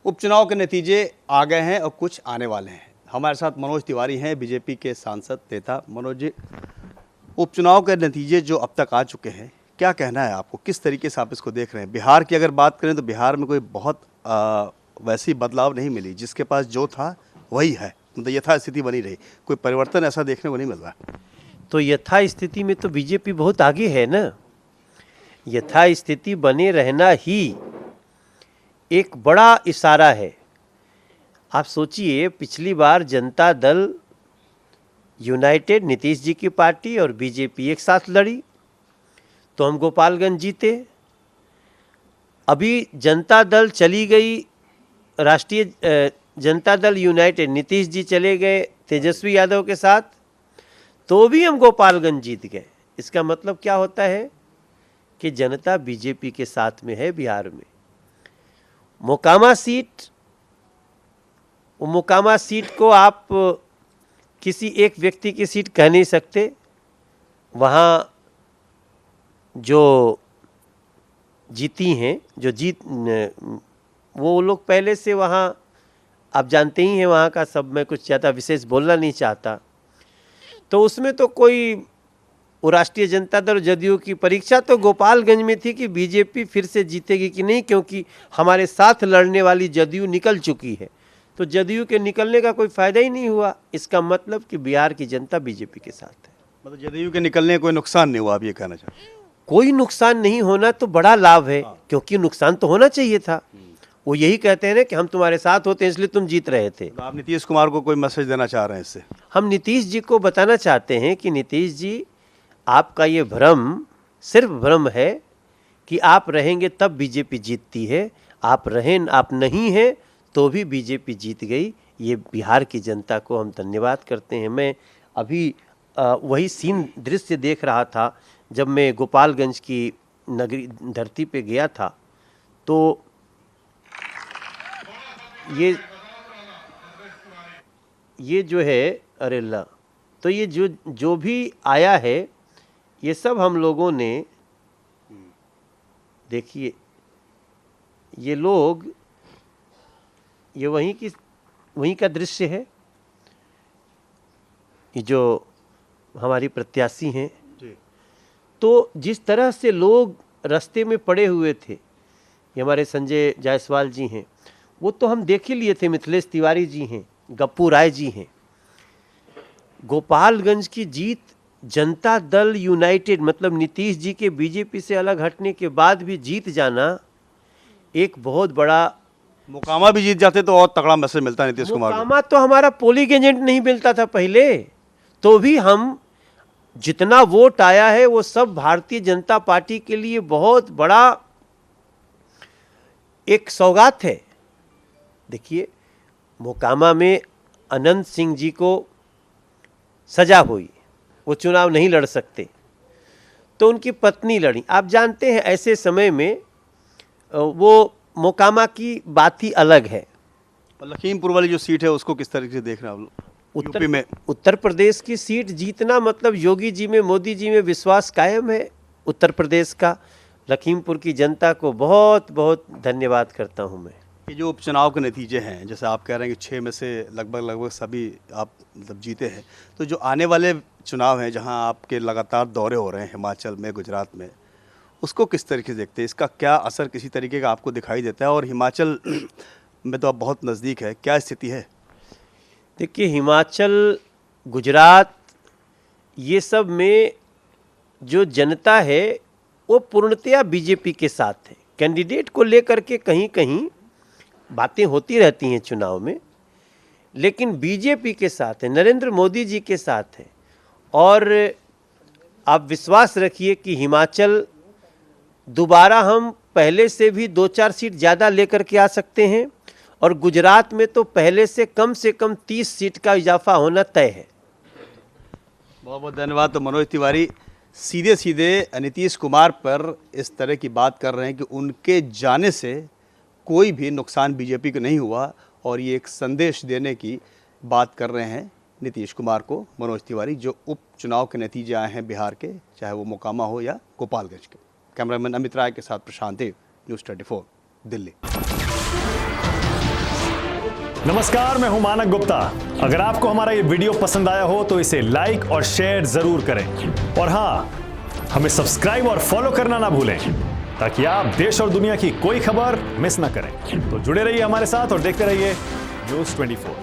उपचुनाव के नतीजे आ गए हैं और कुछ आने वाले हैं। हमारे साथ मनोज तिवारी हैं, बीजेपी के सांसद नेता। मनोज जी, उपचुनाव के नतीजे जो अब तक आ चुके हैं, क्या कहना है आपको? किस तरीके से आप इसको देख रहे हैं? बिहार की अगर बात करें तो बिहार में कोई बहुत वैसी बदलाव नहीं मिली, जिसके पास जो था वही है, मतलब यथास्थिति बनी रही, कोई परिवर्तन ऐसा देखने को नहीं मिल रहा। तो यथा स्थिति में तो बीजेपी बहुत आगे है ना। यथा स्थिति बने रहना ही एक बड़ा इशारा है। आप सोचिए, पिछली बार जनता दल यूनाइटेड, नीतीश जी की पार्टी और बीजेपी एक साथ लड़ी तो हम गोपालगंज जीते। अभी जनता दल चली गई, राष्ट्रीय जनता दल यूनाइटेड, नीतीश जी चले गए तेजस्वी यादव के साथ, तो भी हम गोपालगंज जीत गए। इसका मतलब क्या होता है कि जनता बीजेपी के साथ में है बिहार में। मोकामा सीट को आप किसी एक व्यक्ति की सीट कह नहीं सकते। वहाँ जो जीती हैं, वो लोग पहले से वहाँ, आप जानते ही हैं वहाँ का सब, मैं कुछ ज़्यादा विशेष बोलना नहीं चाहता। तो उसमें तो कोई, वो राष्ट्रीय जनता दल जदयू की परीक्षा तो गोपालगंज में थी कि बीजेपी फिर से जीतेगी कि नहीं, क्योंकि हमारे साथ लड़ने वाली जदयू निकल चुकी है। तो जदयू के निकलने का कोई फायदा ही नहीं हुआ। इसका मतलब कि बिहार की जनता बीजेपी के साथ है। मतलब जदयू के निकलने का कोई नुकसान नहीं हुआ, आप ये कहना चाहते हैं? कोई नुकसान नहीं होना तो बड़ा लाभ है, क्योंकि नुकसान तो होना चाहिए था। वो यही कहते हैं ना कि हम तुम्हारे साथ होते हैं इसलिए तुम जीत रहे थे। तो आप नीतीश कुमार को कोई मैसेज देना चाह रहे हैं इससे? हम नीतीश जी को बताना चाहते हैं कि नीतीश जी, आपका ये भ्रम सिर्फ भ्रम है कि आप रहेंगे तब बीजेपी जीतती है। आप नहीं हैं तो भी बीजेपी जीत गई। ये बिहार की जनता को हम धन्यवाद करते हैं। मैं अभी वही सीन दृश्य देख रहा था जब मैं गोपालगंज की नगरी धरती पे गया था। तो ये जो है, अरे अल्लाह, तो ये जो भी आया है, ये सब हम लोगों ने, देखिए ये लोग, ये वहीं का दृश्य है। ये जो हमारी प्रत्याशी हैं, तो जिस तरह से लोग रास्ते में पड़े हुए थे, ये हमारे संजय जायसवाल जी हैं, वो तो हम देख ही लिए थे, मिथिलेश तिवारी जी हैं, गप्पू राय जी हैं। गोपालगंज की जीत जनता दल यूनाइटेड, मतलब नीतीश जी के बीजेपी से अलग हटने के बाद भी जीत जाना एक बहुत बड़ा। मोकामा भी जीत जाते तो और तगड़ा मैसेज मिलता नीतीश कुमार को। मोकामा तो हमारा पोलिंग एजेंट नहीं मिलता था पहले, तो भी हम, जितना वोट आया है वो सब भारतीय जनता पार्टी के लिए बहुत बड़ा एक सौगात है। देखिए, मोकामा में अनंत सिंह जी को सजा हुई, वो चुनाव नहीं लड़ सकते, तो उनकी पत्नी लड़ी। आप जानते हैं ऐसे समय में वो मोकामा की बात ही अलग है। लखीमपुर वाली जो सीट है उसको किस तरीके से देख रहे हैं आप लोग? यूपी में उत्तर प्रदेश की सीट जीतना मतलब योगी जी में, मोदी जी में विश्वास कायम है उत्तर प्रदेश का। लखीमपुर की जनता को बहुत बहुत धन्यवाद करता हूं मैं। ये जो उपचुनाव के नतीजे हैं, जैसे आप कह रहे हैं कि 6 में से लगभग सभी आप मतलब जीते हैं, तो जो आने वाले चुनाव हैं जहां आपके लगातार दौरे हो रहे हैं हिमाचल में, गुजरात में, उसको किस तरीके से देखते हैं? इसका क्या असर किसी तरीके का आपको दिखाई देता है? और हिमाचल में तो आप बहुत नज़दीक है, क्या स्थिति है? देखिए, हिमाचल, गुजरात, ये सब में जो जनता है वो पूर्णतया बीजेपी के साथ है। कैंडिडेट को लेकर के कहीं कहीं बातें होती रहती हैं चुनाव में, लेकिन बीजेपी के साथ है, नरेंद्र मोदी जी के साथ है। और आप विश्वास रखिए कि हिमाचल दोबारा हम पहले से भी 2-4 सीट ज़्यादा लेकर के आ सकते हैं, और गुजरात में तो पहले से कम 30 सीट का इजाफा होना तय है। बहुत बहुत धन्यवाद। तो मनोज तिवारी सीधे सीधे नीतीश कुमार पर इस तरह की बात कर रहे हैं कि उनके जाने से कोई भी नुकसान बीजेपी को नहीं हुआ, और ये एक संदेश देने की बात कर रहे हैं नीतीश कुमार को मनोज तिवारी, जो उपचुनाव के नतीजे आए हैं बिहार के, चाहे वो मोकामा हो या गोपालगंज के। कैमरामैन अमित राय के साथ प्रशांत देव, न्यूज़ 24 दिल्ली। नमस्कार, मैं हूं मानक गुप्ता। अगर आपको हमारा ये वीडियो पसंद आया हो तो इसे लाइक और शेयर जरूर करें और हाँ, हमें सब्सक्राइब और फॉलो करना ना भूलें ताकि आप देश और दुनिया की कोई खबर मिस ना करें। तो जुड़े रहिए हमारे साथ और देखते रहिए न्यूज़ 24।